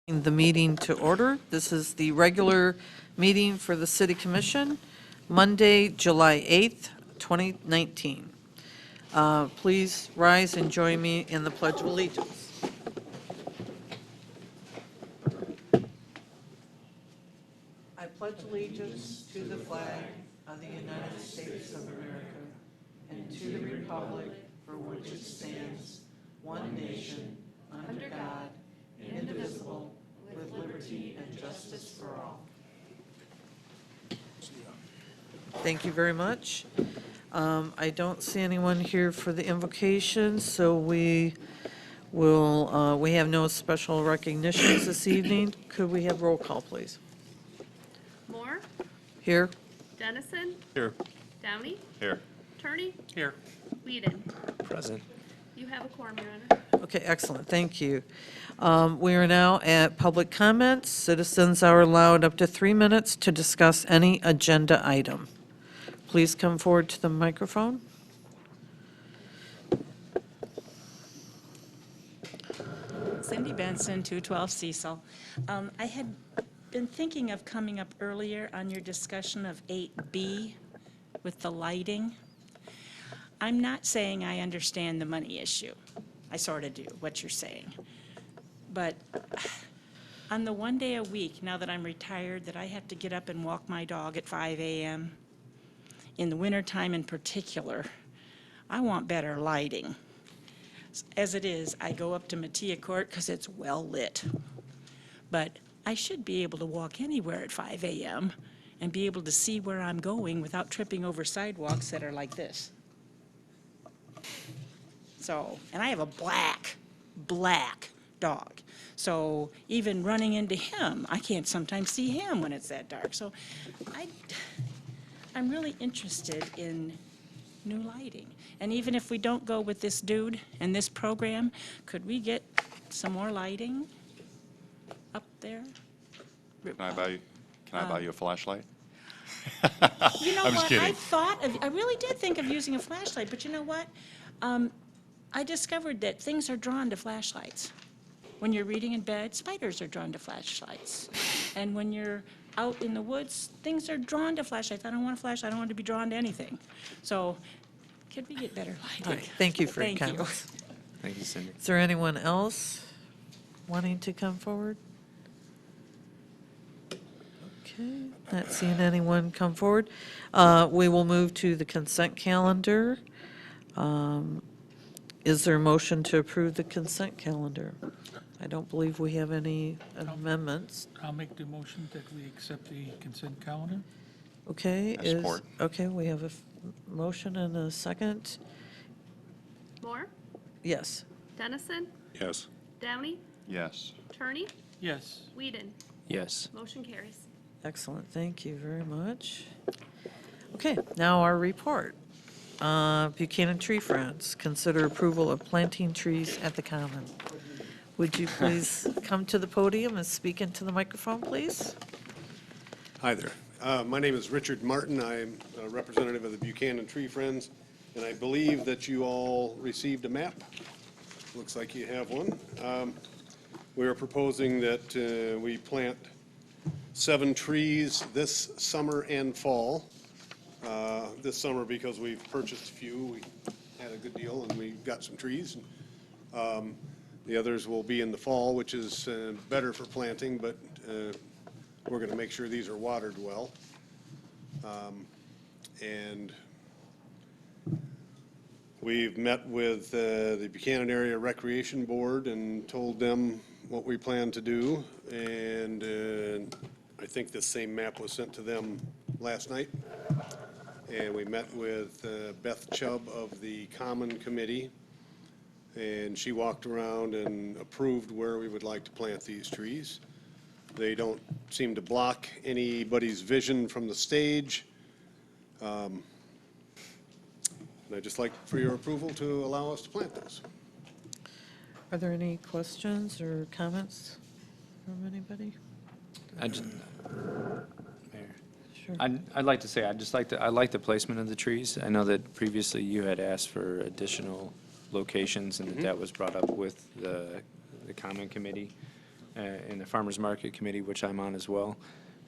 The meeting to order. This is the regular meeting for the City Commission, Monday, July 8th, 2019. Please rise and join me in the Pledge of Allegiance. I pledge allegiance to the flag of the United States of America and to the republic for which it stands, one nation, under God, indivisible, with liberty and justice for all. Thank you very much. I don't see anyone here for the invocation, so we have no special recognitions this evening. Could we have roll call, please? Moore, Here? Dennison, Here. Downey, Here. Turney, Here. Whedon. Present. You have a quorum, Your Honor. Okay, excellent, thank you. We are now at public comments. Citizens are allowed up to 3 minutes to discuss any agenda item. Please come forward to the microphone. Cindy Benson, 212 Cecil. I had been thinking of coming up earlier on your discussion of 8B with the lighting. I'm not saying I understand the money issue. I sort of do, what you're saying. But on the one day a week, now that I'm retired, that I have to get up and walk my dog at 5 a.m., in the wintertime in particular, I want better lighting. As it is, I go up to Mattia Court because it's well lit. But I should be able to walk anywhere at 5 a.m. and be able to see where I'm going without tripping over sidewalks that are like this. So, and I have a black dog. So even running into him, I can't sometimes see him when it's that dark. So I'm really interested in new lighting. And even if we don't go with this dude and this program, could we get some more lighting up there? Can I buy you a flashlight? You know I'm just what? kidding. I really did think of using a flashlight, but you know what? I discovered that things are drawn to flashlights. When you're reading in bed, spiders are drawn to flashlights. And when you're out in the woods, things are drawn to flashlights. I don't want a flashlight. I don't want to be drawn to anything. So could we get better lighting? All right, thank you for your Thank you. comments. Thank you, Cindy. Is there anyone else wanting to come forward? Okay, not seeing anyone come forward. We will move to the consent calendar. Is there a motion to approve the consent calendar? I don't believe we have any amendments. I'll make the motion that we accept the consent calendar. Okay. I support. Okay, we have a motion and a second. Moore, Yes. Dennison, Yes. Downey, Yes. Turney, Yes. Whedon. Yes. Motion carries. Excellent, thank you very much. Okay, now our report. Buchanan Tree Friends, consider approval of planting trees at the Common. Would you please come to the podium and speak into the microphone, please? Hi there. My name is Richard Martin. I'm a representative of the Buchanan Tree Friends, and I believe that you all received a map. Looks like you have one. We are proposing that we plant 7 trees this summer and fall. This summer because we've purchased a few. We had a good deal and we got some trees. The others will be in the fall, which is better for planting, but we're going to make sure these are watered well. And we've met with the Buchanan Area Recreation Board and told them what we plan to do. And I think this same map was sent to them last night. And we met with Beth Chubb of the Common Committee. And she walked around and approved where we would like to plant these trees. They don't seem to block anybody's vision from the stage. And I'd just like for your approval to allow us to plant those. Are there any questions or comments from anybody? Mayor, Sure. I'd like to say, I like the placement of the trees. I know that previously you had asked for additional locations and that was brought up with the common committee. in the Farmers Market Committee, which I'm on as well.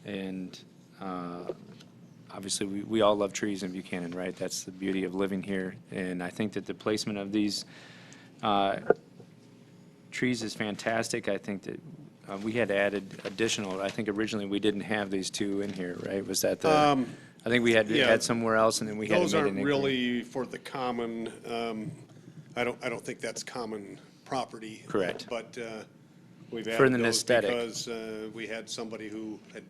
And obviously, we all love trees in Buchanan, right? That's the beauty of living here. And I think that the placement of these trees is fantastic. I think that we had added additional, I think originally we didn't have these two in here, right? Was that the, I think we had yeah. had somewhere else, and then we had Those made an aren't inquiry. really for the common, I don't think that's common property. Correct. But we've For added an those aesthetic. because we had somebody who had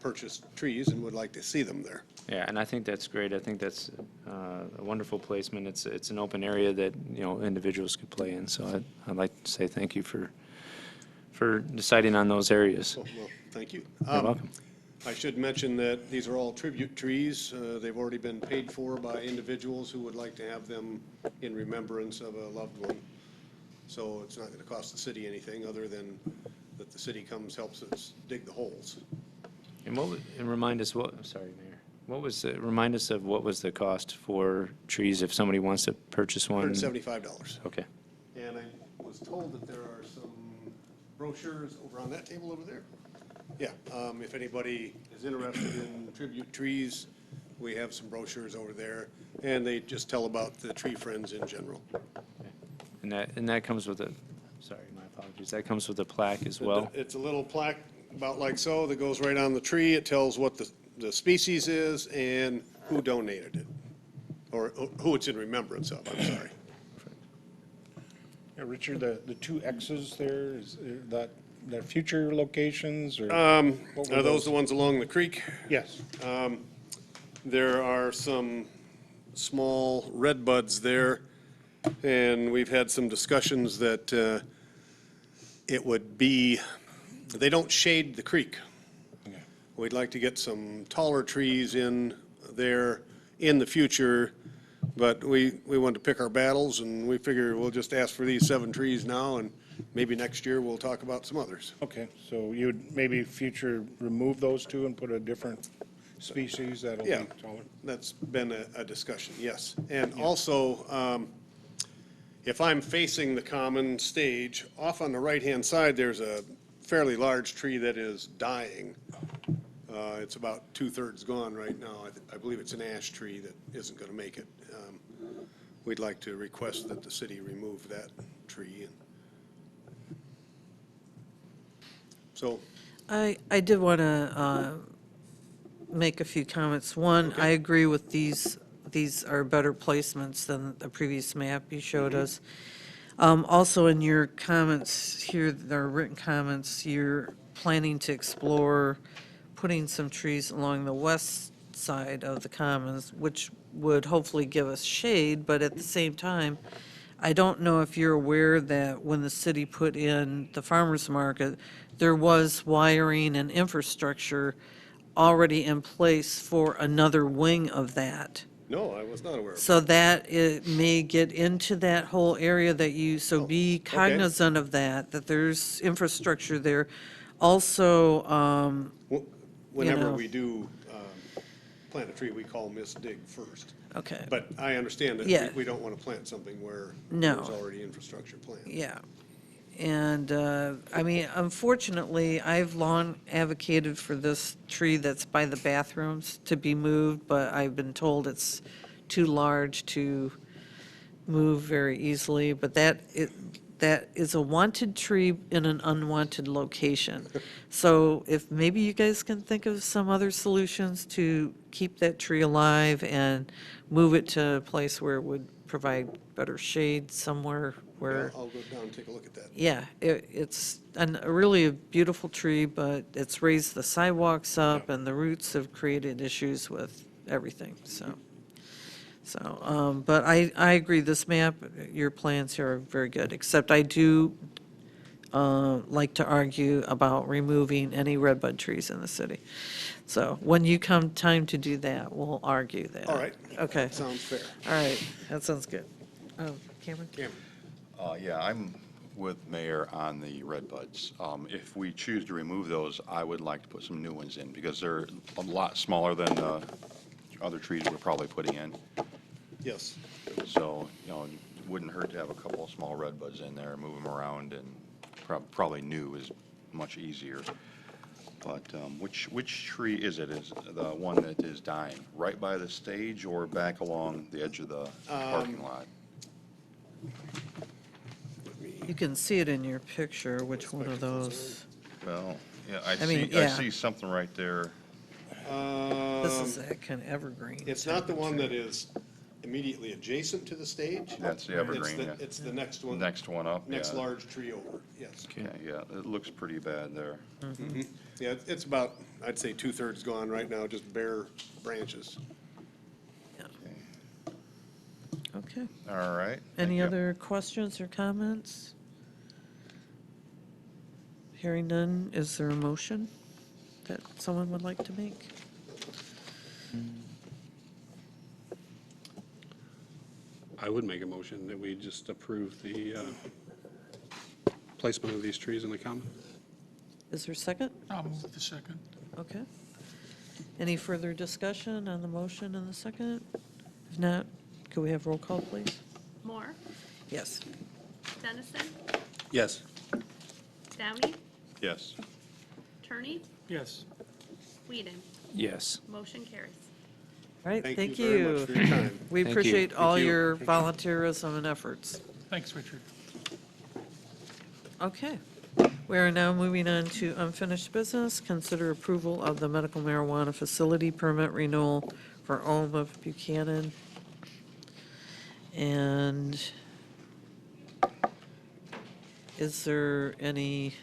purchased trees and would like to see them there. Yeah, and I think that's great. I think that's a wonderful placement. It's an open area that, you know, individuals could play in. So I'd like to say thank you for deciding on those areas. Well, thank you. You're welcome. I should mention that these are all tribute trees. They've already been paid for by individuals who would like to have them in remembrance of a loved one. So it's not going to cost the city anything other than that the city comes, helps us dig the holes. And remind us sorry, Mayor. Remind us of what was the cost for trees if somebody wants to purchase one? $175. Okay. And I was told that there are some brochures over on that table over there. Yeah, if anybody is interested in tribute trees, we have some brochures over there, and they just tell about the tree friends in general. And that comes with sorry, my apologies. That comes with a plaque as well? It's a little plaque about like so that goes right on the tree. It tells what the species is and who donated it, or who it's in remembrance of, I'm sorry. Yeah, Richard, the two X's there, is that future locations or? what were Are those the ones along the creek? Yes. There are some small red buds there, and we've had some discussions that it would be, they don't shade the creek. Okay. We'd like to get some taller trees in there in the future, but we want to pick our battles, and we figure we'll just ask for these 7 trees now, and maybe next year we'll talk about some others. Okay, so you would maybe future remove those two and put a different species that'll be Yeah. taller? That's been a discussion, yes. And also, if I'm facing the common stage, off on the right-hand side, there's a fairly large tree that is dying. It's about 2/3 gone right now. I believe it's an ash tree that isn't going to make it. We'd like to request that the city remove that tree. So, I did want to make a few comments. One, I agree with these are better placements than the previous map you showed us. Also, in your comments here, the written comments, you're planning to explore putting some trees along the west side of the commons, which would hopefully give us shade, but at the same time, I don't know if you're aware that when the city put in the farmer's market, there was wiring and infrastructure already in place for another wing of that. no, I was not aware of So that it may get into that whole area that you, so be cognizant of that there's infrastructure there. Also, that. Whenever know. we do plant a tree, we call Miss Dig first. okay, But I understand that Yeah. we don't want to plant something where No. there's already infrastructure planned. yeah. And, I mean, unfortunately, I've long advocated for this tree that's by the bathrooms to be moved, but I've been told it's too large to move very easily. But that is a wanted tree in an unwanted location. So if maybe you guys can think of some other solutions to keep that tree alive and move it to a place where it would provide better shade somewhere where. I'll go down and take a look at that. Yeah, it's really a beautiful tree, but it's raised the sidewalks up, and the roots have created issues with everything, so. But I agree, this map, your plans here are very good, except I do like to argue about removing any redbud trees in the city. So when you come time to do that, we'll argue that. All right. Okay, Sounds fair. all right, that sounds good. Cameron? Cameron? Yeah, I'm with Mayor on the redbuds. If we choose to remove those, I would like to put some new ones in because they're a lot smaller than the other trees we're probably putting in. Yes. So, you know, it wouldn't hurt to have a couple of small redbuds in there, move them around, and probably new is much easier. But which tree is it? Is it the one that is dying right by the stage or back along the edge of the parking lot? You can see it in your picture, which one of those. Well, yeah, I mean, I yeah. see something right there. This is that kind of evergreen. It's not the one that is immediately adjacent to the stage. That's the evergreen, yeah. It's the next one. Next one up, yeah. Next large tree over, yes. Yeah, yeah, it looks pretty bad there. Yeah, it's about, I'd say 2/3 gone right now, just bare branches. Okay. All right. Any thank you. other questions or comments? Hearing none, is there a motion that someone would like to make? I would make a motion that we just approve the placement of these trees in the common. Is there a second? I'll move the second. Okay. Any further discussion on the motion and the second? If not, could we have roll call, please? Moore, Yes. Dennison, Yes. Downey, Yes. Turney, Yes. Whedon. Yes. Motion carries. All right, Thank thank you very much for your time. We Thank you. appreciate all Thank you. your volunteerism and efforts. Thanks, Richard. Okay. We are now moving on to unfinished business. Consider approval of the medical marijuana facility permit renewal for Ohm of Buchanan. And is there any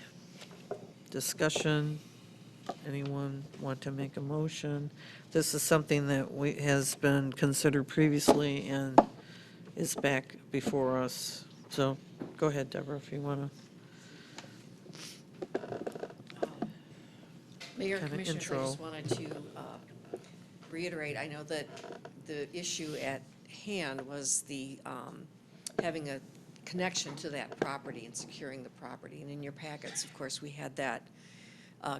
discussion? Anyone want to make a motion? This is something that has been considered previously and is back before us. So go ahead, Deborah, if you want to. Mayor, Kinda Commissioners, I intro. just wanted to reiterate, I know that the issue at hand was the, having a connection to that property and securing the property. And in your packets, of course, we had that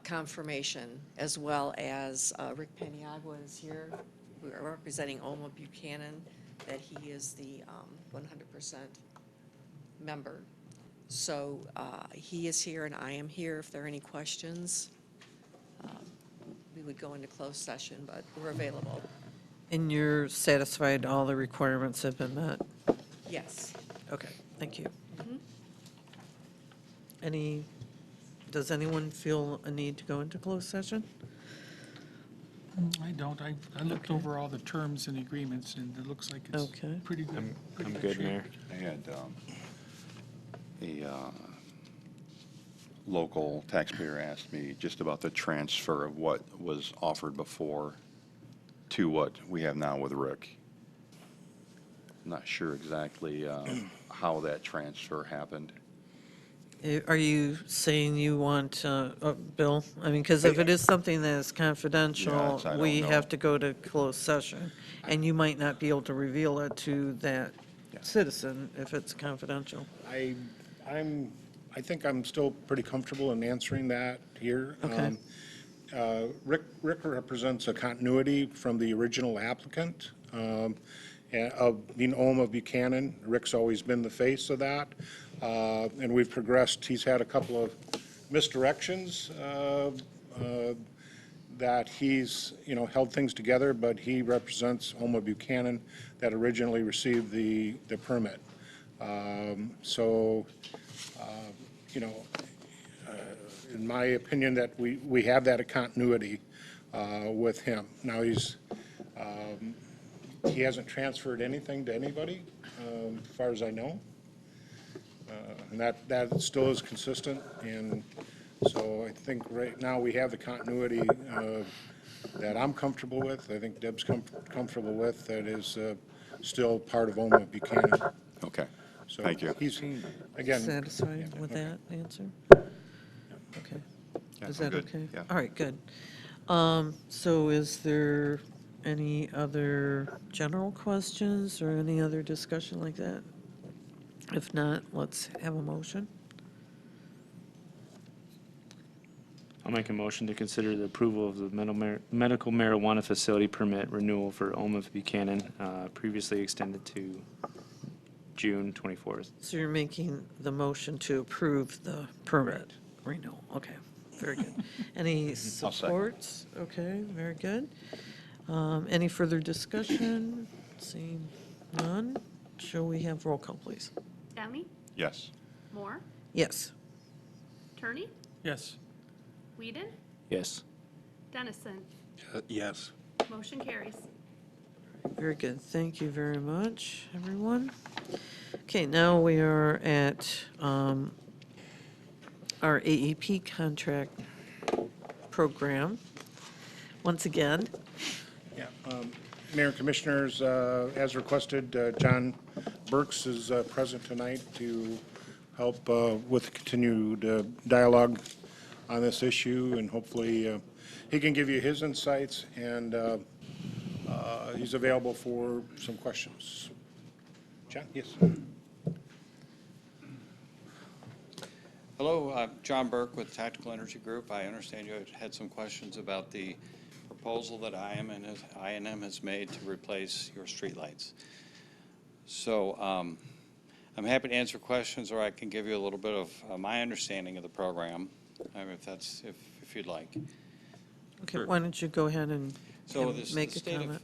confirmation, as well as Rick Paniagua is here. We are representing Oma Buchanan, that he is the 100% member. So he is here and I am here if there are any questions. We would go into closed session, but we're available. And you're satisfied all the requirements have been met? Yes. Okay, thank you. Does anyone feel a need to go into closed session? I don't. I looked over all the terms and agreements, and it looks like it's Okay. pretty good. I'm pretty good, shape. Mayor. I had a local taxpayer asked me just about the transfer of what was offered before to what we have now with Rick. Not sure exactly how that transfer happened. Are you saying you want, Bill? I mean, because if it is something that is confidential, Yes, I don't we know. have to go to closed session. And you might not be able to reveal it to that Yeah. citizen if it's confidential. I think I'm still pretty comfortable in answering that here. Okay. Rick represents a continuity from the original applicant of being Oma Buchanan. Rick's always been the face of that, and we've progressed. He's had a couple of misdirections that he's, held things together, but he represents Oma Buchanan that originally received the permit. So, in my opinion, that we have that continuity with him. Now, he hasn't transferred anything to anybody, as far as I know. And that still is consistent, and so I think right now we have the continuity that I'm comfortable with, I think Deb's comfortable with, that is still part of Oma Buchanan. Okay, So thank you. He's, again. Satisfied yeah, with okay. that answer? Okay. Yeah, Is I'm that good. okay? Yeah. All right, good. So is there any other general questions or any other discussion like that? If not, let's have a motion. I'll make a motion to consider the approval of the medical marijuana facility permit renewal for Oma Buchanan, previously extended to June 24th. So you're making the motion to approve the permit? Renewal, okay, very good. Any second. supports? Okay, very good. Any further discussion? Seeing none, shall we have roll call, please? Downey, Yes. Moore, Yes. Turney, Yes. Whedon, Yes. Dennison. Yes. Motion carries. Very good. Thank you very much, everyone. Okay, now we are at our AEP contract program. Once again, Yeah, Mayor and Commissioners, as requested, John Burks is present tonight to help with continued dialogue on this issue, and hopefully he can give you his insights, and he's available for some questions. John, yes. Hello, I'm John Burke with Tactical Energy Group. I understand you had some questions about the proposal that I&M has made to replace your streetlights. So I'm happy to answer questions, or I can give you a little bit of my understanding of the program, if you'd like. okay, why don't you go ahead and So make a comment?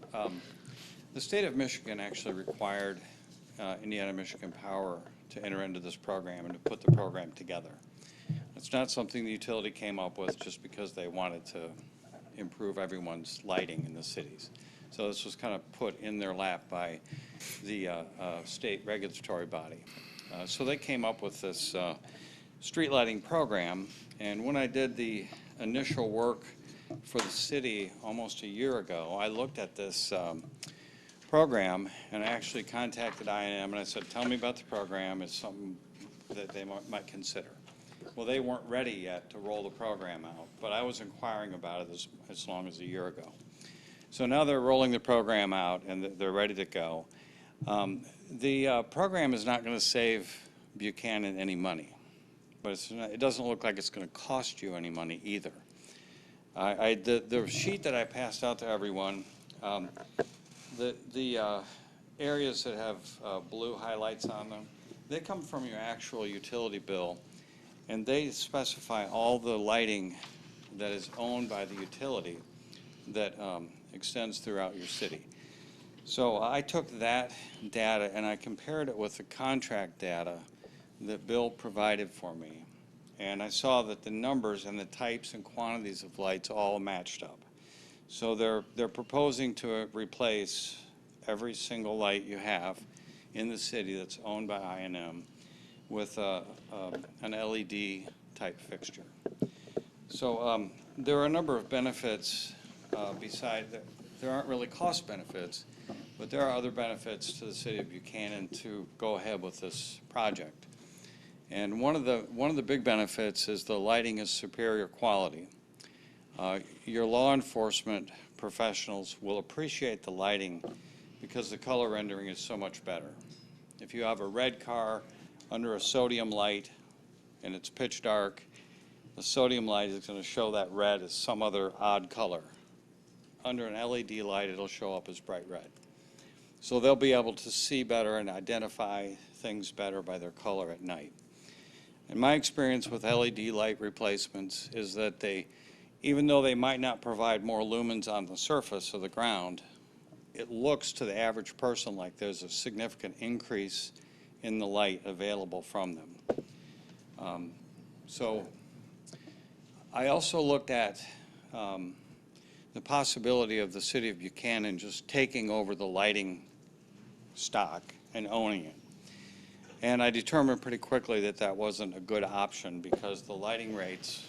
The state of Michigan actually required Indiana Michigan Power to enter into this program and to put the program together. It's not something the utility came up with just because they wanted to improve everyone's lighting in the cities. So this was kind of put in their lap by the state regulatory body. So they came up with this street lighting program, and when I did the initial work for the city almost a year ago, I looked at this program, and I actually contacted I&M, and I said, tell me about the program. It's something that they might consider. Well, they weren't ready yet to roll the program out, but I was inquiring about it as long as a year ago. So now they're rolling the program out, and they're ready to go. The program is not going to save Buchanan any money, but it doesn't look like it's going to cost you any money either. The sheet that I passed out to everyone, the areas that have blue highlights on them, they come from your actual utility bill, and they specify all the lighting that is owned by the utility that extends throughout your city. So I took that data and I compared it with the contract data that Bill provided for me. And I saw that the numbers and the types and quantities of lights all matched up. So they're proposing to replace every single light you have in the city that's owned by I&M with an LED type fixture. So there are a number of benefits there aren't really cost benefits, but there are other benefits to the city of Buchanan to go ahead with this project. And one of the big benefits is the lighting is superior quality. Your law enforcement professionals will appreciate the lighting because the color rendering is so much better. If you have a red car under a sodium light and it's pitch dark, the sodium light is going to show that red as some other odd color. Under an LED light, it'll show up as bright red. So they'll be able to see better and identify things better by their color at night. And my experience with LED light replacements is that even though they might not provide more lumens on the surface of the ground, it looks to the average person like there's a significant increase in the light available from them. So I also looked at the possibility of the city of Buchanan just taking over the lighting stock and owning it. And I determined pretty quickly that that wasn't a good option because the lighting rates,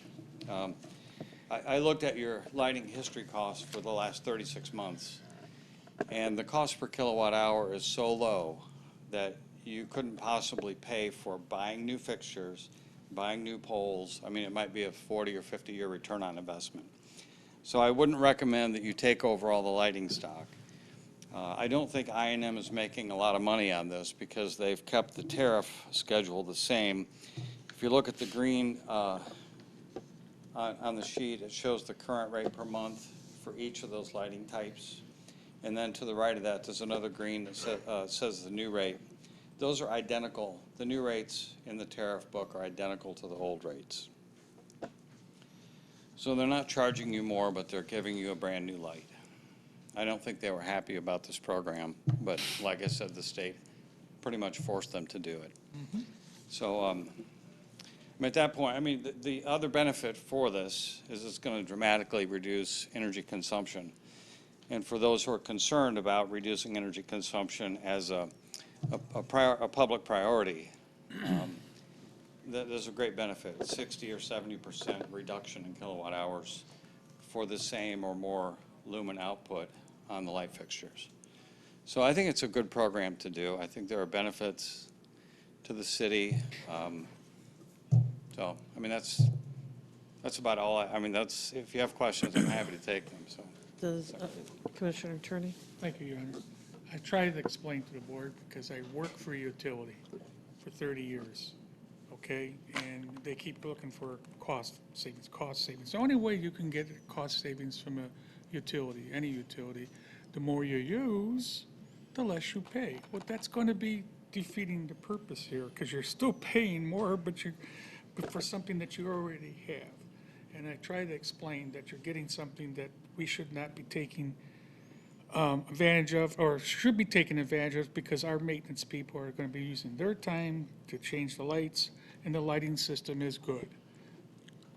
I looked at your lighting history costs for the last 36 months, and the cost per kilowatt hour is so low that you couldn't possibly pay for buying new fixtures, buying new poles. I mean, it might be a 40 or 50-year return on investment. So I wouldn't recommend that you take over all the lighting stock. I don't think I&M is making a lot of money on this because they've kept the tariff schedule the same. If you look at the green on the sheet, it shows the current rate per month for each of those lighting types. And then to the right of that, there's another green that says the new rate. Those are identical. The new rates in the tariff book are identical to the old rates. So they're not charging you more, but they're giving you a brand-new light. I don't think they were happy about this program, but like I said, the state pretty much forced them to do it. So, at that point, I mean, the other benefit for this is it's going to dramatically reduce energy consumption. And for those who are concerned about reducing energy consumption as a public priority, there's a great benefit, 60 or 70% reduction in kilowatt hours for the same or more lumen output on the light fixtures. So I think it's a good program to do. I think there are benefits to the city. So, I mean, that's about all. I mean, that's, if you have questions, I'm happy to take them, so. Does Commissioner Attorney? Thank you, Your Honor. I tried to explain to the board because I worked for a utility for 30 years, okay? And they keep looking for cost savings. The only way you can get cost savings from a utility, any utility, the more you use, the less you pay. Well, that's going to be defeating the purpose here because you're still paying more, but for something that you already have. And I try to explain that you're getting something that we should not be taking advantage of, or should be taken advantage of, because our maintenance people are going to be using their time to change the lights, and the lighting system is good.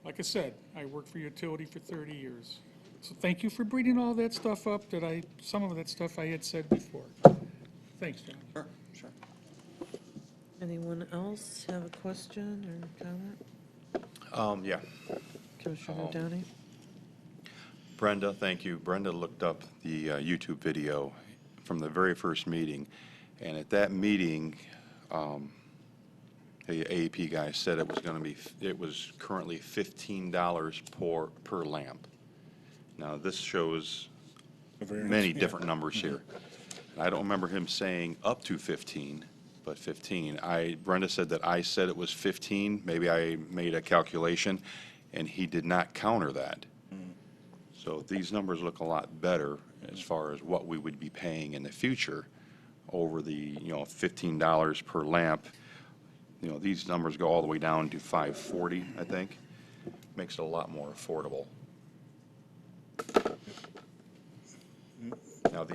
Like I said, I worked for utility for 30 years. So thank you for bringing all that stuff up some of that stuff I had said before. Thanks, John. Sure, sure. Anyone else have a question or comment? Yeah. Commissioner Downey? Brenda, thank you. Brenda looked up the YouTube video from the very first meeting, and at that meeting, the AEP guy said it was currently $15 per lamp. Now, this shows many different numbers here. I don't remember him saying up to 15, but 15. Brenda said that I said it was 15. Maybe I made a calculation, and he did not counter that. So these numbers look a lot better as far as what we would be paying in the future over the, $15 per lamp. These numbers go all the way down to $5.40, I think. Makes it a lot more affordable. Now,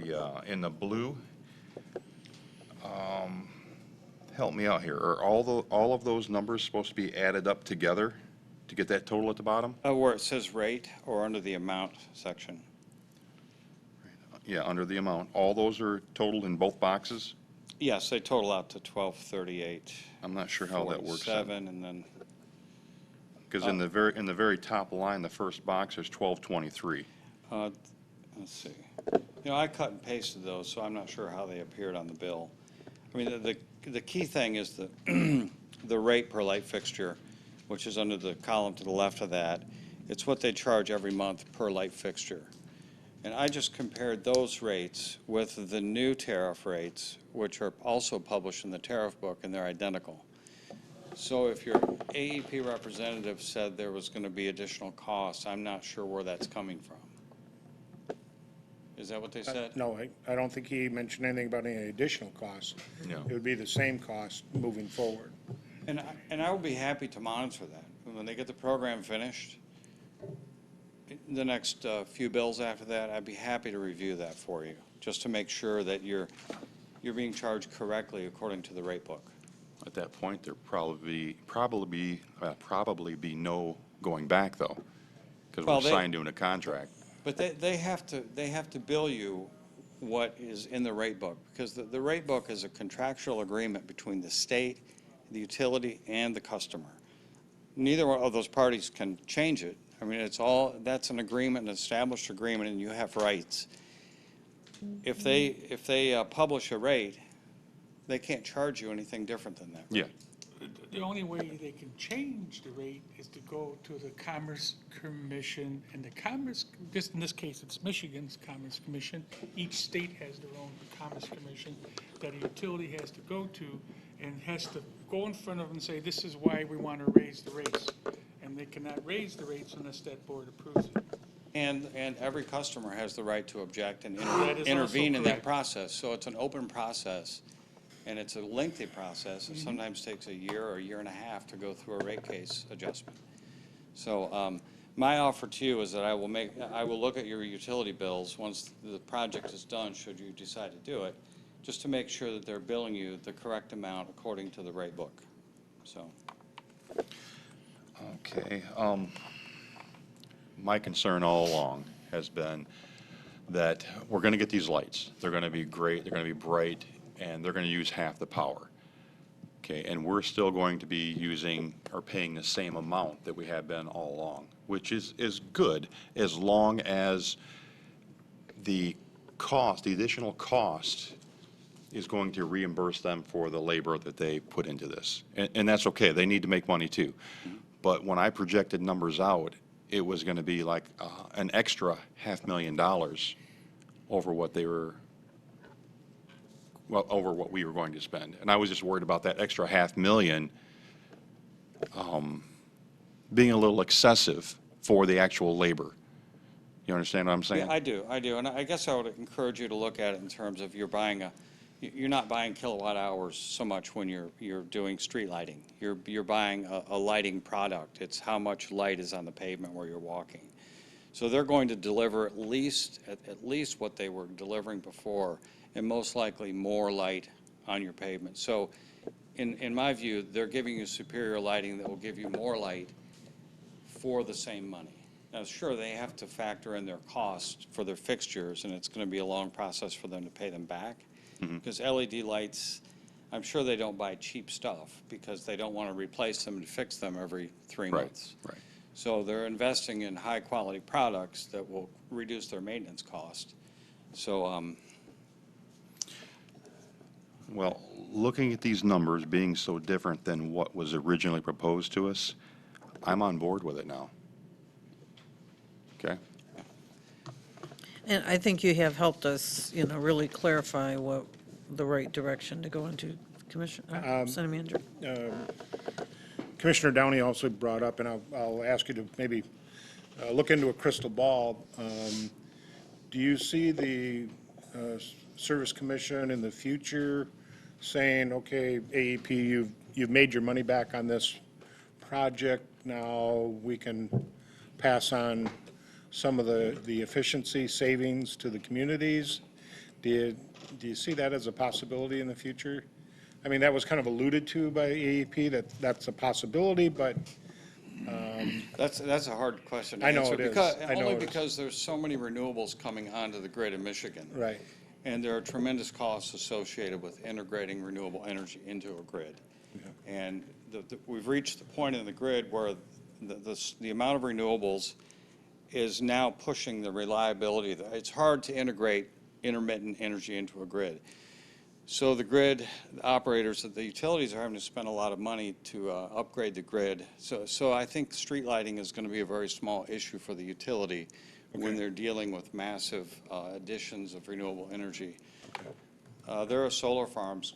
in the blue, help me out here. Are all of those numbers supposed to be added up together to get that total at the bottom? Where it says rate or under the amount section? Yeah, under the amount. All those are totaled in both boxes? Yes, they total out to 1238. I'm not sure how that works. 47, and then, Because in the very top line, the first box is 1223. let's see. I cut and pasted those, so I'm not sure how they appeared on the bill. I mean, the key thing is the rate per light fixture, which is under the column to the left of that. It's what they charge every month per light fixture. And I just compared those rates with the new tariff rates, which are also published in the tariff book, and they're identical. So if your AEP representative said there was going to be additional costs, I'm not sure where that's coming from. Is that what they said? No, I don't think he mentioned anything about any additional costs. No. It would be the same cost moving forward. And I would be happy to monitor that. When they get the program finished, the next few bills after that, I'd be happy to review that for you, just to make sure that you're being charged correctly according to the rate book. At that point, there probably be no going back, though, because Well, we're signed to a contract. But they have to bill you what is in the rate book, because the rate book is a contractual agreement between the state, the utility, and the customer. Neither of those parties can change it. I mean, that's an agreement, an established agreement, and you have rights. If they publish a rate, they can't charge you anything different than that. Yeah. The only way they can change the rate is to go to the Commerce Commission, and in this case, it's Michigan's Commerce Commission. Each state has their own Commerce Commission that a utility has to go to and has to go in front of them and say, this is why we want to raise the rates. And they cannot raise the rates unless that board approves it. And every customer has the right to object and That is also intervene in that correct. process. So it's an open process, and it's a lengthy process. It sometimes takes a year or a year and a half to go through a rate case adjustment. So, My offer to you is that I will look at your utility bills once the project is done, should you decide to do it, just to make sure that they're billing you the correct amount according to the rate book, so. Okay. My concern all along has been that we're going to get these lights. They're going to be great, they're going to be bright, and they're going to use half the power. Okay, and we're still going to be using or paying the same amount that we have been all along, which is good as long as the cost, the additional cost is going to reimburse them for the labor that they put into this. And that's okay, they need to make money too. But when I projected numbers out, it was going to be like an extra $500,000 over what they were, well, over what we were going to spend. And I was just worried about that extra $500,000 being a little excessive for the actual labor. You understand what I'm saying? Yeah, I do, and I guess I would encourage you to look at it in terms of you're not buying kilowatt hours so much when you're doing street lighting. You're buying a lighting product. It's how much light is on the pavement where you're walking. So they're going to deliver at least what they were delivering before, and most likely more light on your pavement. So in my view, they're giving you superior lighting that will give you more light for the same money. Now, sure, they have to factor in their cost for their fixtures, and it's going to be a long process for them to pay them back. Because LED lights, I'm sure they don't buy cheap stuff because they don't want to replace them and fix them every 3 months. Right. So they're investing in high-quality products that will reduce their maintenance cost. So, Well, looking at these numbers being so different than what was originally proposed to us, I'm on board with it now. Okay? And I think you have helped us, really clarify what the right direction to go into, Commissioner, City Manager. Commissioner Downey also brought up, and I'll ask you to maybe look into a crystal ball. Do you see the Service Commission in the future saying, okay, AEP, you've made your money back on this project, now we can pass on some of the efficiency savings to the communities? Do you see that as a possibility in the future? I mean, that was kind of alluded to by AEP, that's a possibility, but that's a hard question to I know answer. it is. Because, I know only it is. because there's so many renewables coming onto the grid in Michigan. Right. And there are tremendous costs associated with integrating renewable energy into a grid. And we've reached the point in the grid where the amount of renewables is now pushing the reliability. It's hard to integrate intermittent energy into a grid. So the grid operators, the utilities are having to spend a lot of money to upgrade the grid. So I think street lighting is going to be a very small issue for the utility when they're dealing with massive additions of renewable energy. There are solar farms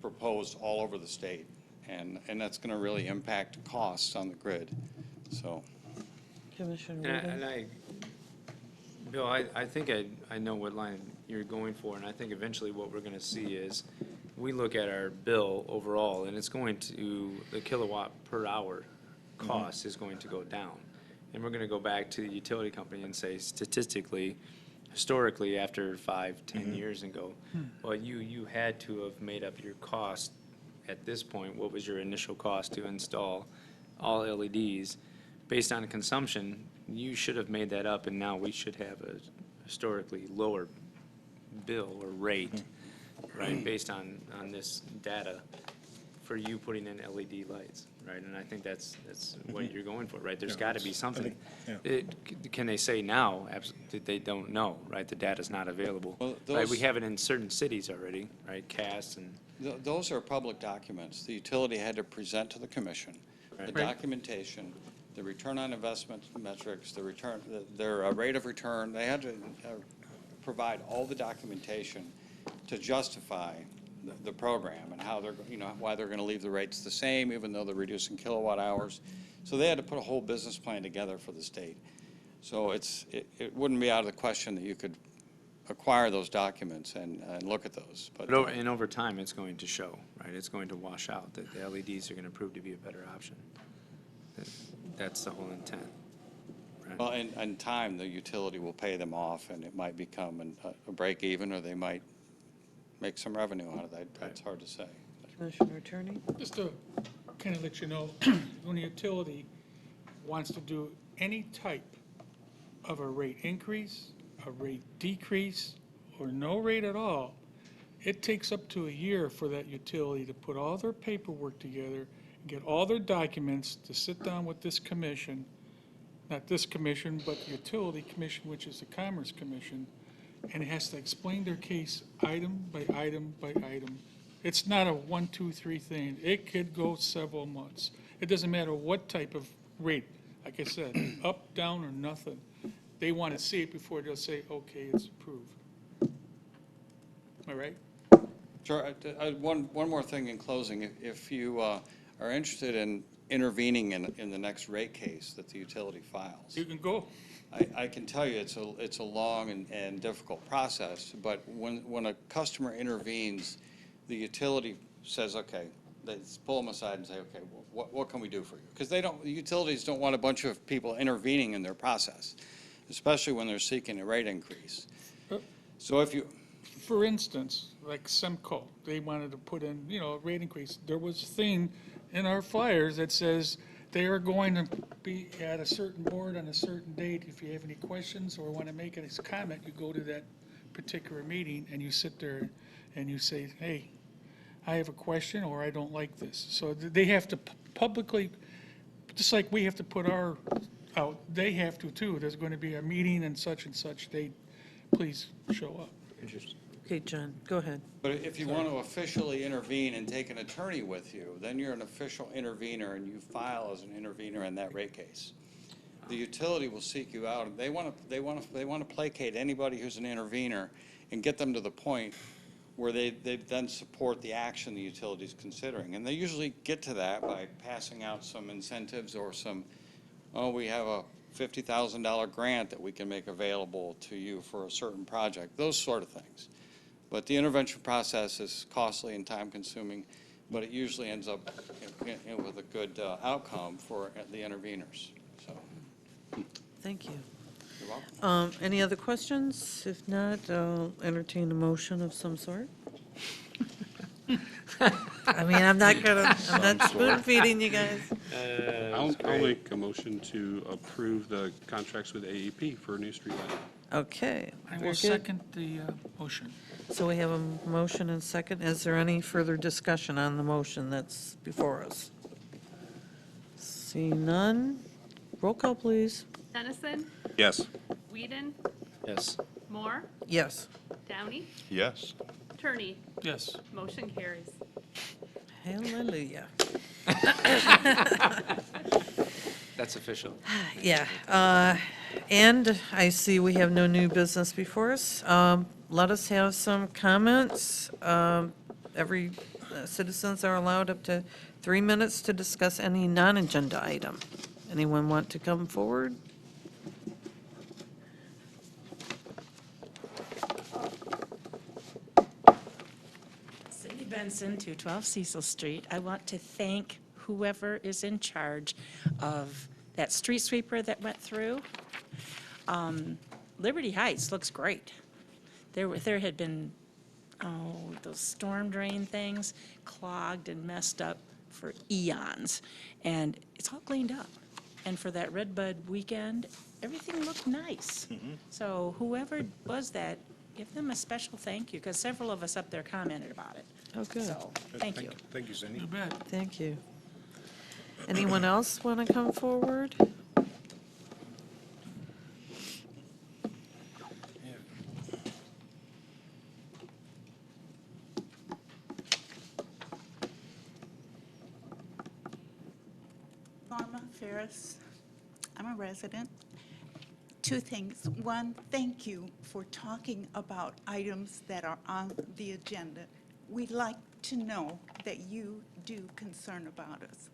proposed all over the state, and that's going to really impact costs on the grid. So. Commissioner And Whedon? Bill, I think I know what line you're going for, and I think eventually what we're gonna see is, we look at our bill overall, and it's going to, the kilowatt per hour cost is going to go down. And we're gonna go back to the utility company and say statistically, historically, after 5-10 years ago, well, you had to have made up your cost at this point. What was your initial cost to install all LEDs? Based on consumption, you should have made that up, and now we should have a historically lower bill or rate, right, based on this data for you putting in LED lights, right? And I think that's what you're going for, right? There's got to be something. Can they say now? Absolutely, they don't know, right? The data's not available. Well, Right, we those- have it in certain cities already, right? CAS and, Those are public documents. The utility had to present to the commission the Right. documentation, the return on investment metrics, their rate of return. They had to provide all the documentation to justify the program and how they're, why they're going to leave the rates the same even though they're reducing kilowatt hours. So they had to put a whole business plan together for the state. So it wouldn't be out of the question that you could acquire those documents and look at those. But and over time, it's going to show, right? It's going to wash out that the LEDs are going to prove to be a better option. That's the whole intent. Well, in time, the utility will pay them off, and it might become a break even, or they might make some revenue out of that. That's hard to say. Commissioner Attorney? Just to kind of let you know, when a utility wants to do any type of a rate increase, a rate decrease, or no rate at all, it takes up to a year for that utility to put all their paperwork together, get all their documents, to sit down with this commission, not this commission, but the utility commission, which is the Commerce Commission, and it has to explain their case item by item by item. It's not a 1, 2, 3 thing. It could go several months. It doesn't matter what type of rate, like I said, up, down, or nothing. They want to see it before they'll say, okay, it's approved. Am I right? Sure. One more thing in closing. If you are interested in intervening in the next rate case that the utility files, You can go. I can tell you it's a long and difficult process, but when a customer intervenes, the utility says, okay, they pull them aside and say, okay, well, what can we do for you? Because the utilities don't want a bunch of people intervening in their process, especially when they're seeking a rate increase. So if you, For instance, like Semco, they wanted to put in, a rate increase. There was a thing in our flyers that says they are going to be at a certain board on a certain date. If you have any questions or want to make a comment, you go to that particular meeting and you sit there and you say, hey, I have a question, or I don't like this. So they have to publicly, just like we have to put our out, they have to too. There's going to be a meeting and such date. Please show up. Okay, John, go ahead. but if you want to officially intervene and take an attorney with you, then you're an official intervener and you file as an intervener in that rate case. The utility will seek you out, and they want to placate anybody who's an intervener and get them to the point where they then support the action the utility is considering. And they usually get to that by passing out some incentives or we have a $50,000 grant that we can make available to you for a certain project, those sort of things. But the intervention process is costly and time-consuming, but it usually ends up with a good outcome for the interveners. So, Thank you. you're welcome. Any other questions? If not, I'll entertain a motion of some sort. I mean, I'm not spoon feeding you guys. I'll make a motion to approve the contracts with AEP for new street lighting. Okay. I very will good. second the motion. So we have a motion and second. Is there any further discussion on the motion that's before us? See none. Roll call, please. Dennison, Yes. Whedon, Yes. Moore, Yes. Downey, Yes. Turney. Yes. Motion carries. Hallelujah. That's official. Yeah, and I see we have no new business before us. Let us have some comments. Every citizens are allowed up to 3 minutes to discuss any non-agenda item. Anyone want to come forward? Cindy Benson, 212 Cecil Street. I want to thank whoever is in charge of that street sweeper that went through. Liberty Heights looks great. There had been, those storm drain things clogged and messed up for eons, and it's all cleaned up. And for that Red Bud weekend, everything looked nice. So whoever was that, give them a special thank you, because several of us up there commented about it. Oh, good. So, thank you. Thank you, Cindy. You bet. Thank you. Anyone else want to come forward? Norma Ferris. I'm a resident. Two things. One, thank you for talking about items that are on the agenda. We'd like to know that you do concern about us.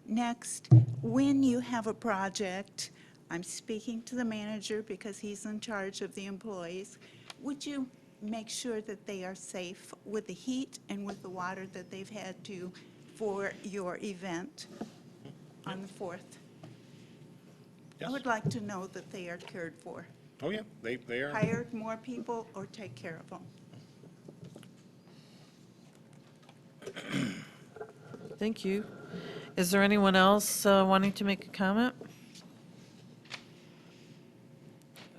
Next, when you have a project, I'm speaking to the manager because he's in charge of the employees, would you make sure that they are safe with the heat and with the water that they've had to for your event on the 4th? Yes. I would like to know that they are cared for. Oh, yeah, they are. Hired more people or take care of them. Thank you. Is there anyone else wanting to make a comment?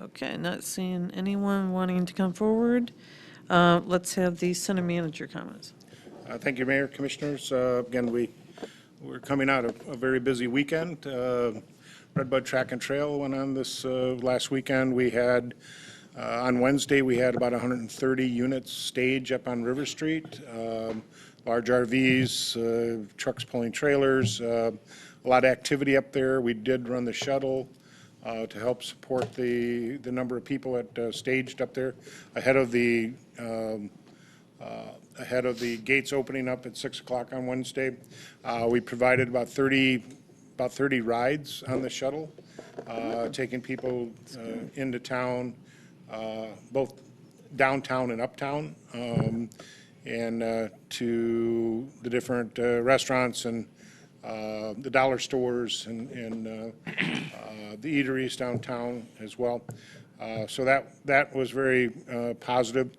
Okay, not seeing anyone wanting to come forward. Let's have the center manager comments. Thank you, Mayor, Commissioners. Again, we're coming out of a very busy weekend. Redbud Track and Trail went on this last weekend. We had, on Wednesday, we had about 130 units stage up on River Street. Large RVs, trucks pulling trailers, a lot of activity up there. We did run the shuttle to help support the number of people that staged up there ahead of the gates opening up at 6 o'clock on Wednesday. We provided about 30 rides on the shuttle, taking people into town, both downtown and uptown, and to the different restaurants and the dollar stores and the eateries downtown as well. So that was very positive.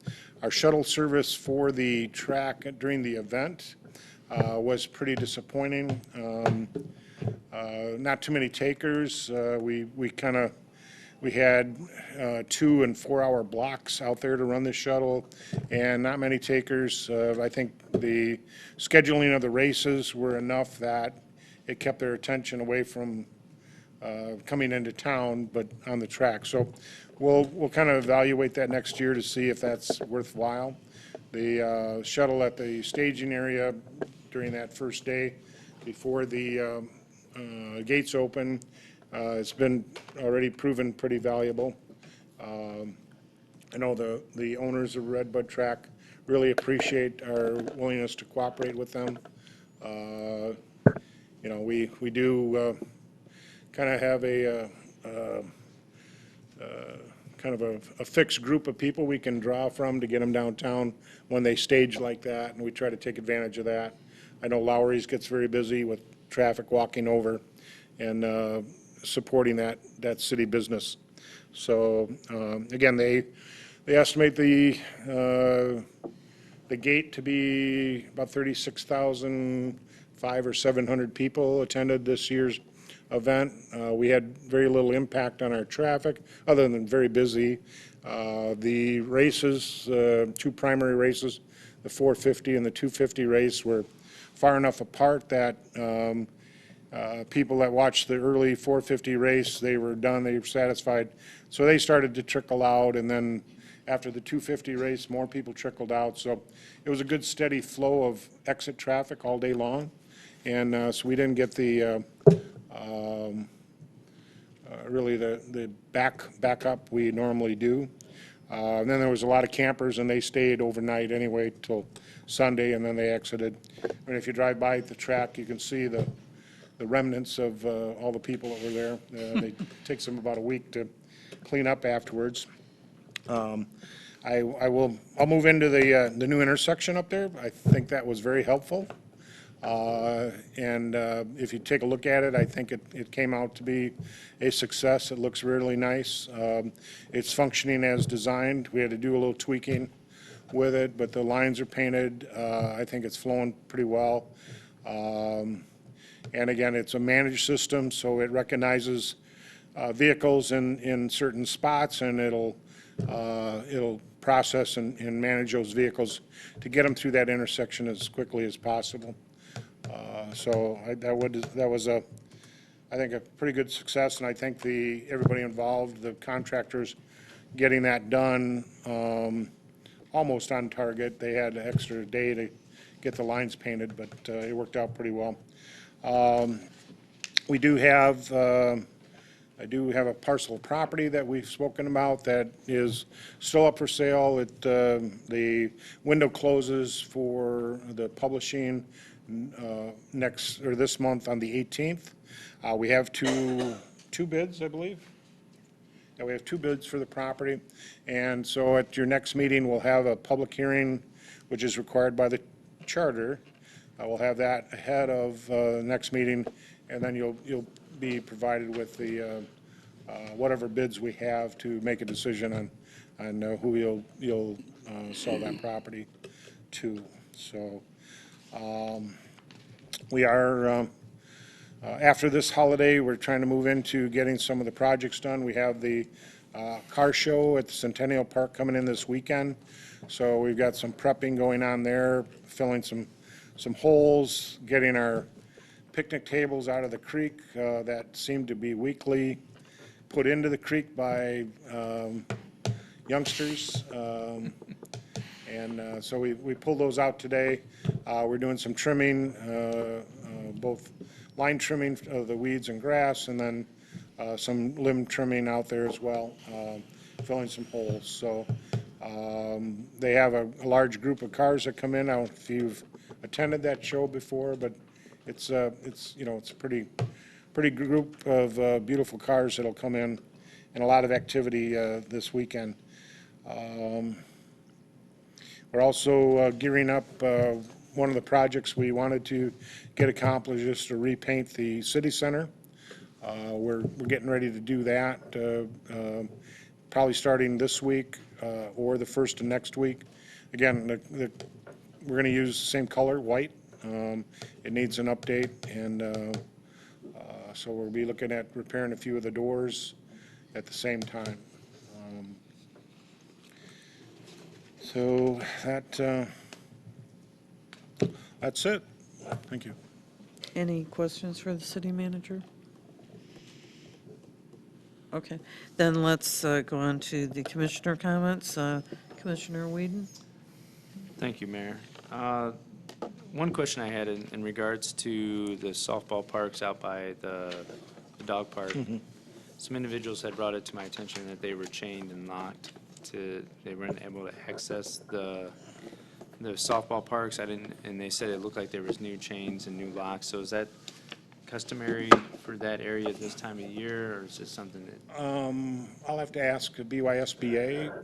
Our shuttle service for the track during the event was pretty disappointing. Not too many takers. We had 2 and 4 hour blocks out there to run the shuttle, and not many takers. I think the scheduling of the races were enough that it kept their attention away from coming into town, but on the track. So we'll kind of evaluate that next year to see if that's worthwhile. The shuttle at the staging area during that first day before the gates open, it's been already proven pretty valuable. I know the owners of Redbud Track really appreciate our willingness to cooperate with them. We do kind of have a kind of a fixed group of people we can draw from to get them downtown when they stage like that, and we try to take advantage of that. I know Lowry's gets very busy with traffic walking over and supporting that city business. So again, they estimate the gate to be about 36,500 or 700 people attended this year's event. We had very little impact on our traffic, other than very busy. The races, 2 primary races, the 450 and the 250 race, were far enough apart that people that watched the early 450 race, they were done, they were satisfied. So they started to trickle out, and then after the 250 race, more people trickled out. So it was a good steady flow of exit traffic all day long. And so we didn't get the really the backup we normally do. And then there was a lot of campers, and they stayed overnight anyway till Sunday, and then they exited. And if you drive by the track, you can see the remnants of all the people that were there. It takes them about a week to clean up afterwards. I'll move into the new intersection up there. I think that was very helpful. And if you take a look at it, I think it came out to be a success. It looks really nice. It's functioning as designed. We had to do a little tweaking with it, but the lines are painted. I think it's flowing pretty well. And again, it's a managed system, so it recognizes vehicles in certain spots, and it'll process and manage those vehicles to get them through that intersection as quickly as possible. So that was I think a pretty good success, and I think everybody involved, the contractors, getting that done almost on target. They had an extra day to get the lines painted, but it worked out pretty well. We do have, I do have a parcel of property that we've spoken about that is still up for sale. The window closes for the publishing this month on the 18th. We have two bids, I believe. Yeah, we have 2 bids for the property. And so at your next meeting, we'll have a public hearing, which is required by the charter. We'll have that ahead of the next meeting, and then you'll be provided with the whatever bids we have to make a decision on who you'll sell that property to. So we are, after this holiday, we're trying to move into getting some of the projects done. We have the car show at the Centennial Park coming in this weekend. So we've got some prepping going on there, filling some holes, getting our picnic tables out of the creek that seem to be weekly put into the creek by youngsters. And so we pulled those out today. We're doing some trimming, both line trimming of the weeds and grass, and then some limb trimming out there as well, filling some holes. So they have a large group of cars that come in. I don't know if you've attended that show before, but it's you know, it's a pretty group of beautiful cars that'll come in, and a lot of activity this weekend. We're also gearing up, one of the projects we wanted to get accomplished is to repaint the city center. We're getting ready to do that, probably starting this week or the first of next week. Again, we're going to use the same color, white. It needs an update, and so we'll be looking at repairing a few of the doors at the same time. So that's it. Thank you. Any questions for the city manager? Okay, then let's go on to the commissioner comments. Commissioner Whedon? Thank you, Mayor. One question I had in regards to the softball parks out by the dog park. Some individuals had brought it to my attention that they were chained and locked they weren't able to access the softball parks. And they said it looked like there was new chains and new locks. So is that customary for that area at this time of year, or is it something that? I'll have to ask BYSBA.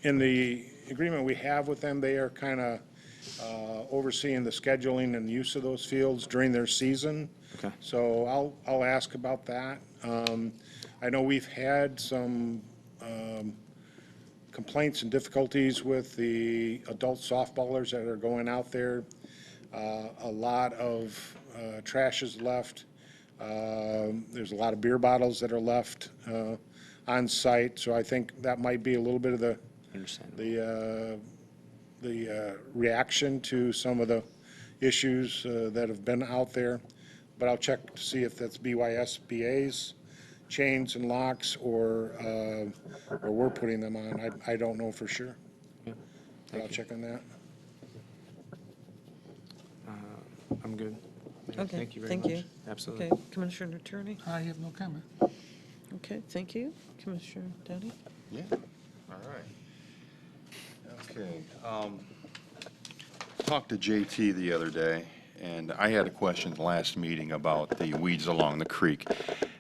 In the agreement we have with them, they are kind of overseeing the scheduling and use of those fields during their season. Okay. So I'll ask about that. I know we've had some complaints and difficulties with the adult softballers that are going out there. A lot of trash is left. There's a lot of beer bottles that are left on site, so I think that might be a little bit of the reaction to some of the issues that have been out there. But I'll check to see if that's BYSBA's chains and locks or we're putting them on. I don't know for sure. Yeah. But I'll check on that. I'm good. Okay, Thank you very thank much. you. Absolutely. Okay, Commissioner Attorney? I have no comment. Okay, thank you. Commissioner Downey? Yeah, all right. Okay. Talked to JT the other day, and I had a question at the last meeting about the weeds along the creek.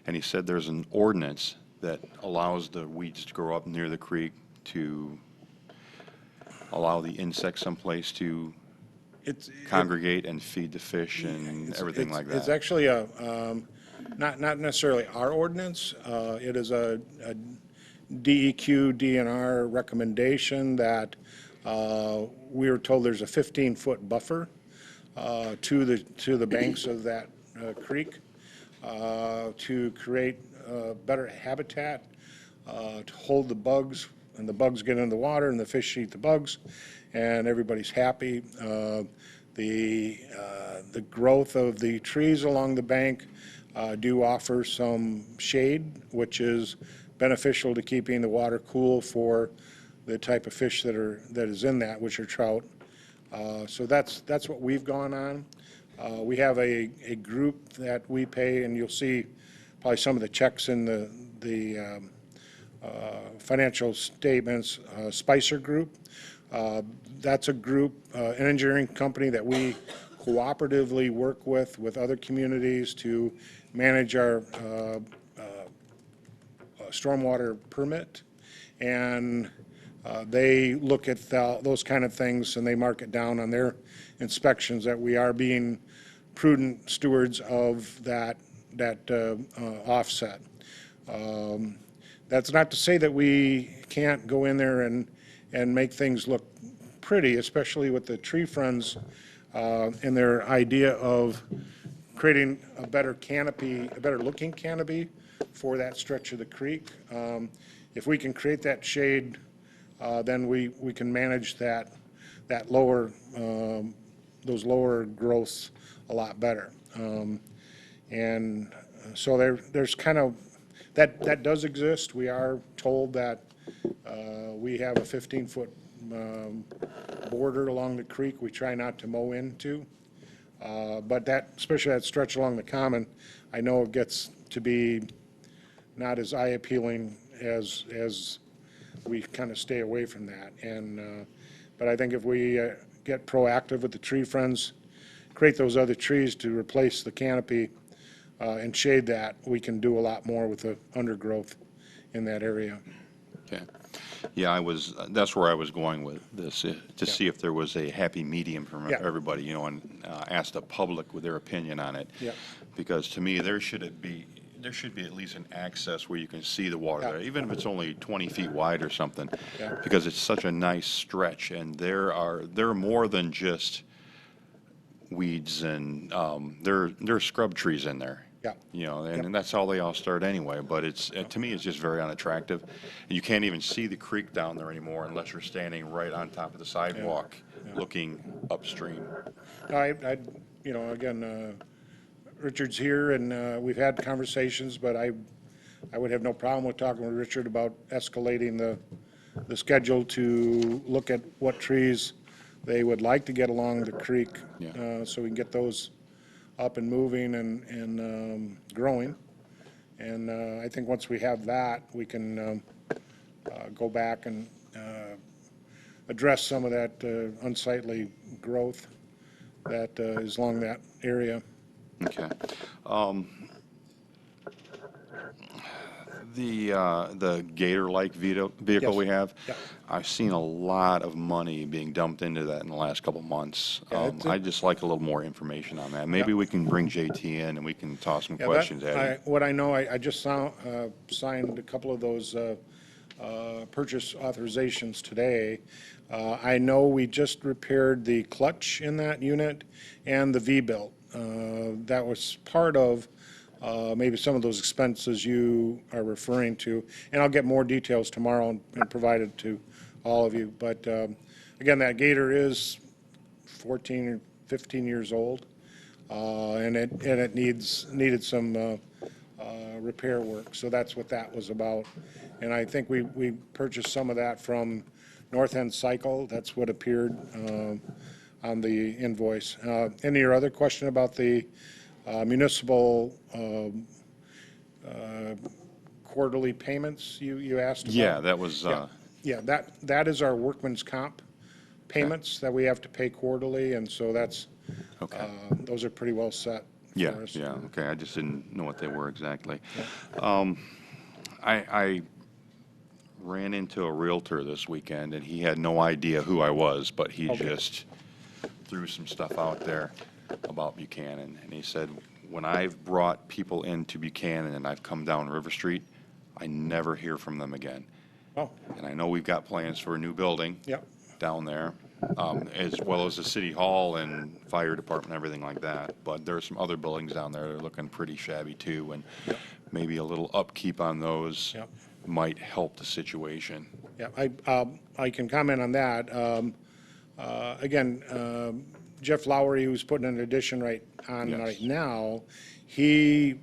And he said there's an ordinance that allows the weeds to grow up near the creek to allow the insects someplace to congregate and feed the fish and everything like that. It's actually not necessarily our ordinance. It is a DEQ, DNR recommendation that we were told there's a 15-foot buffer to the banks of that creek to create better habitat, to hold the bugs, and the bugs get into the water and the fish eat the bugs, and everybody's happy. The growth of the trees along the bank do offer some shade, which is beneficial to keeping the water cool for the type of fish that is in that, which are trout. So that's what we've gone on. We have a group that we pay, and you'll see probably some of the checks in the financial statements, Spicer Group. That's a group, an engineering company that we cooperatively work with other communities to manage our stormwater permit. And they look at those kind of things, and they mark it down on their inspections that we are being prudent stewards of that offset. That's not to say that we can't go in there and make things look pretty, especially with the Tree Friends and their idea of creating a better canopy, a better looking canopy for that stretch of the creek. If we can create that shade, then we can manage that lower, those lower growths a lot better. And so there's kind of, that does exist. We are told that we have a 15-foot border along the creek we try not to mow into. But that, especially that stretch along the common, I know it gets to be not as eye appealing as we kind of stay away from that. And, but I think if we get proactive with the Tree Friends, create those other trees to replace the canopy and shade that, we can do a lot more with the undergrowth in that area. Okay. Yeah, that's where I was going with this, to see if there was a happy medium from Yeah. everybody, and ask the public with their opinion on it. Yeah. Because to me, there should be at least an access where you can see the water Yeah. there, even if it's only 20 feet wide or something. Yeah. Because it's such a nice stretch, and there are more than just weeds, and there are scrub trees in there. Yeah. And that's how they all start anyway, but to me, it's just very unattractive. You can't even see the creek down there anymore unless you're standing right on top of the sidewalk, looking upstream. Again, Richard's here, and we've had conversations, but I would have no problem with talking with Richard about escalating the schedule to look at what trees they would like to get along the creek, so we can get those up and moving and growing. And I think once we have that, we can go back and address some of that unsightly growth that is along that area. Okay. The Gator-like vehicle Yes. we have, Yeah. I've seen a lot of money being dumped into that in the last couple of months. Yeah, it's a- I'd just like a little more information on that. Maybe we can bring JT in and we can toss some Yeah, questions at him. what I know, I just signed a couple of those purchase authorizations today. I know we just repaired the clutch in that unit and the V-belt. That was part of maybe some of those expenses you are referring to. And I'll get more details tomorrow and provide it to all of you. But again, that Gator is 14 or 15 years old, and it needed some repair work. So that's what that was about. And I think we purchased some of that from North End Cycle. That's what appeared on the invoice. Any your other question about the municipal quarterly payments you asked about? Yeah, that was, Yeah, that is our workman's comp payments that we have to pay quarterly, and so that's, okay. those are pretty well set Yeah, for us. yeah, okay, I just didn't know what they were exactly. I ran into a Realtor this weekend, and he had no idea who I was, but he Okay. just threw some stuff out there about Buchanan, and he said, when I've brought people into Buchanan and I've come down River Street, I never hear from them again. Oh, And I know we've got plans for a new building yep, down there, as well as the city hall and fire department, everything like that. But there are some other buildings down there that are looking pretty shabby too, and maybe a little upkeep on those Yep. might help the situation. yeah, I can comment on that. Again, Jeff Lowry, who's putting an addition right Yes. now, he,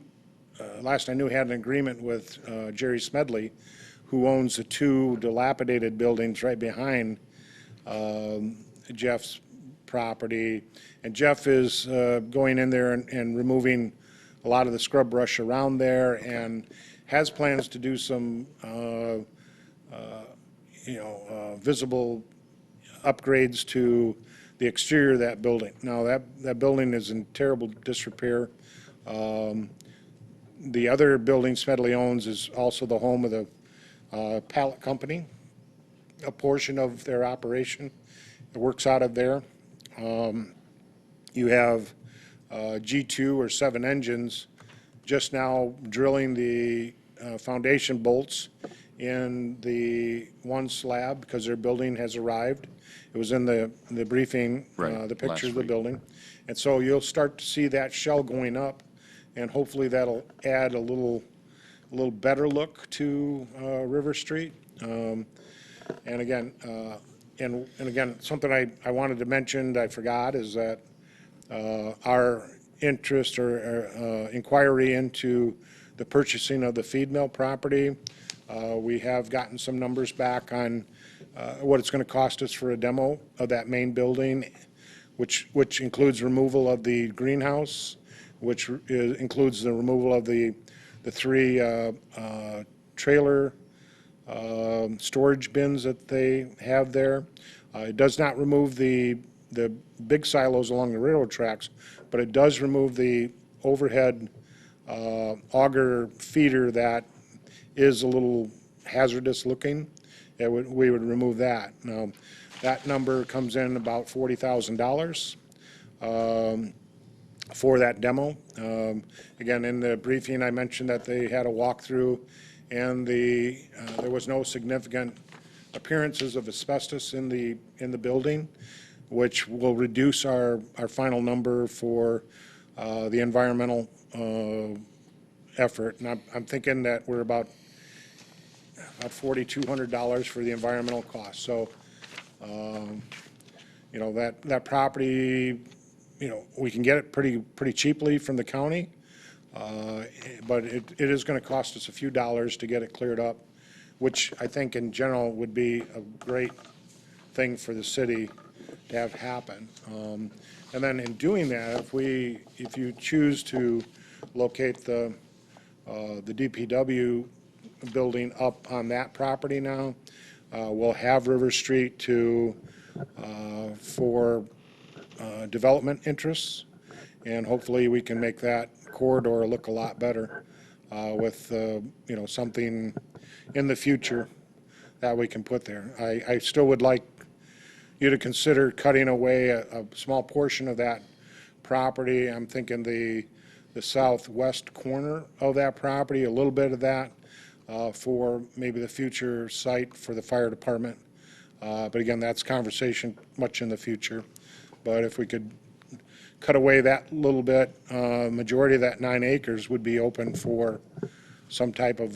last I knew, had an agreement with Jerry Smedley, who owns the two dilapidated buildings right behind Jeff's property. And Jeff is going in there and removing a lot of the scrub brush around there and has plans to do some, visible upgrades to the exterior of that building. Now, that building is in terrible disrepair. The other building Smedley owns is also the home of the pallet company. A portion of their operation works out of there. You have G2 or 7 engines just now drilling the foundation bolts in the one slab because their building has arrived. It was in the briefing, Right, the picture of last the week. building. And so you'll start to see that shell going up, and hopefully that'll add a little better look to River Street. And again, and again, something I wanted to mention that I forgot is that our interest or inquiry into the purchasing of the feed mill property, we have gotten some numbers back on what it's going to cost us for a demo of that main building, which includes removal of the greenhouse, which includes the removal of the three trailer storage bins that they have there. It does not remove the big silos along the railroad tracks, but it does remove the overhead auger feeder that is a little hazardous looking. We would remove that. Now, that number comes in about $40,000 for that demo. Again, in the briefing, I mentioned that they had a walkthrough, and there was no significant appearances of asbestos in the building, which will reduce our final number for the environmental effort. And I'm thinking that we're about $4,200 for the environmental cost. So, you know, that property, you know, we can get it pretty cheaply from the county, but it is going to cost us a few dollars to get it cleared up, which I think in general would be a great thing for the city to have happen. And then in doing that, if you choose to locate the DPW building up on that property now, we'll have River Street for development interests, and hopefully we can make that corridor look a lot better with, you know, something in the future that we can put there. I still would like you to consider cutting away a small portion of that property. I'm thinking the southwest corner of that property, a little bit of that for maybe the future site for the fire department. But again, that's conversation much in the future. But if we could cut away that little bit, majority of that 9 acres would be open for some type of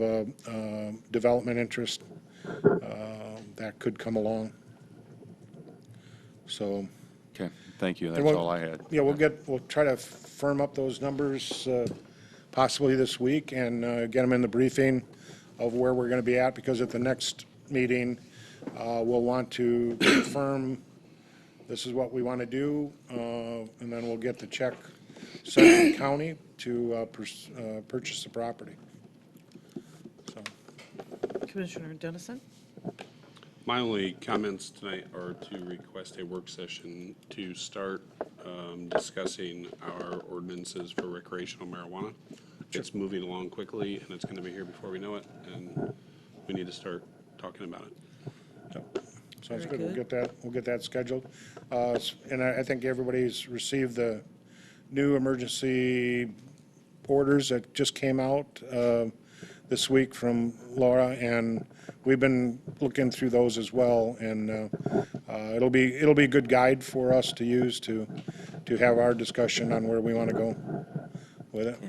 development interest that could come along. So. Okay, thank you. That's And we'll- all I had. Yeah, we'll try to firm up those numbers possibly this week and get them in the briefing of where we're going to be at, because at the next meeting, we'll want to confirm this is what we want to do, and then we'll get the check sent to the county to purchase the property. So, Commissioner Dennison? My only comments tonight are to request a work session to start discussing our ordinances for recreational marijuana. It's moving along quickly, and it's going to be here before we know it, and we need to start talking about it. sounds Very good. We'll get that scheduled. And I think everybody's received the new emergency orders that just came out this week from Laura, and we've been looking through those as well, and it'll be a good guide for us to use to have our discussion on where we want to go with it.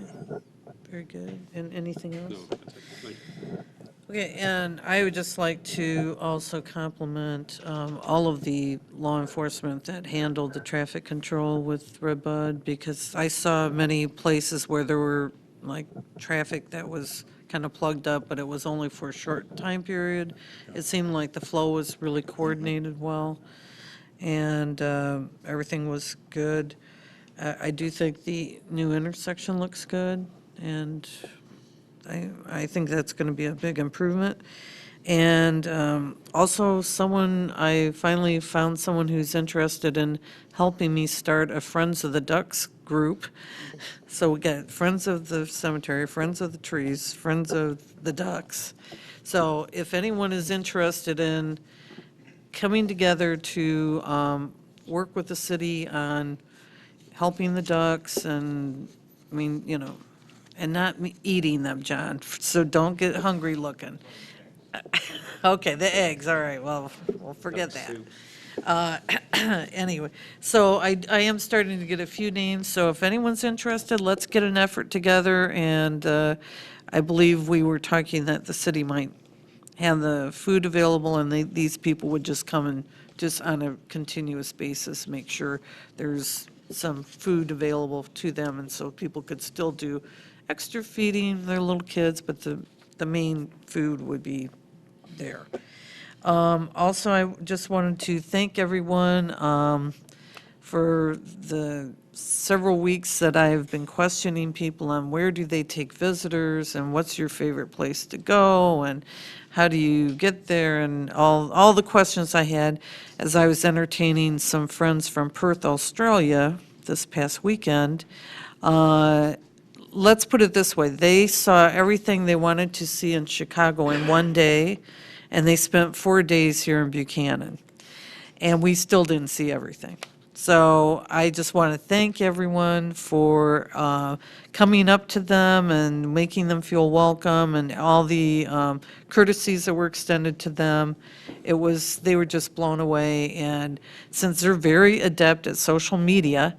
Very good. And anything else? No, that's it. Thank you. Okay, and I would just like to also compliment all of the law enforcement that handled the traffic control with Redbud, because I saw many places where there were like traffic that was kind of plugged up, but it was only for a short time period. It seemed like the flow was really coordinated well, and everything was good. I do think the new intersection looks good, and I think that's going to be a big improvement. And also I finally found someone who's interested in helping me start a Friends of the Ducks group. So we got Friends of the Cemetery, Friends of the Trees, Friends of the Ducks. So if anyone is interested in coming together to work with the city on helping the ducks, and, I mean, you know, and not me eating them, John, so don't get hungry looking. Okay, the eggs, all right, well, we'll forget that. Anyway, so I am starting to get a few names, so if anyone's interested, let's get an effort together, and I believe we were talking that the city might have the food available, and these people would just come and, just on a continuous basis, make sure there's some food available to them, and so people could still do extra feeding their little kids, but the main food would be there. Also, I just wanted to thank everyone for the several weeks that I've been questioning people on where do they take visitors, and what's your favorite place to go, and how do you get there, and all the questions I had as I was entertaining some friends from Perth, Australia this past weekend. Let's put it this way, they saw everything they wanted to see in Chicago in one day, and they spent 4 days here in Buchanan. And we still didn't see everything. So I just want to thank everyone for coming up to them and making them feel welcome, and all the courtesies that were extended to them. They were just blown away, and since they're very adept at social media,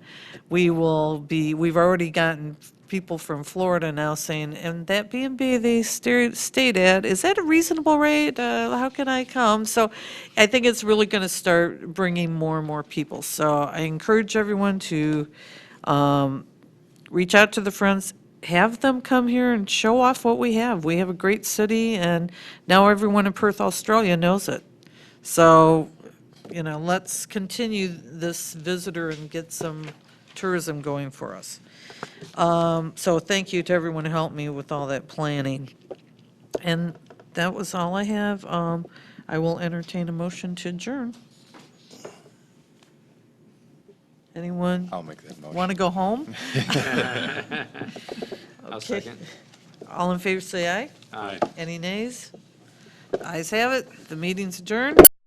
we've already gotten people from Florida now saying, and that B&B they stayed at, is that a reasonable rate? How can I come? So I think it's really going to start bringing more and more people. So I encourage everyone to reach out to the friends, have them come here and show off what we have. We have a great city, and now everyone in Perth, Australia knows it. So, let's continue this visitor and get some tourism going for us. So thank you to everyone who helped me with all that planning. And that was all I have. I will entertain a motion to adjourn. Anyone I'll make that motion. want to go home? I'll Okay. second. All in favor, say aye. Aye. Any nays? Ayes have it. The meeting's adjourned.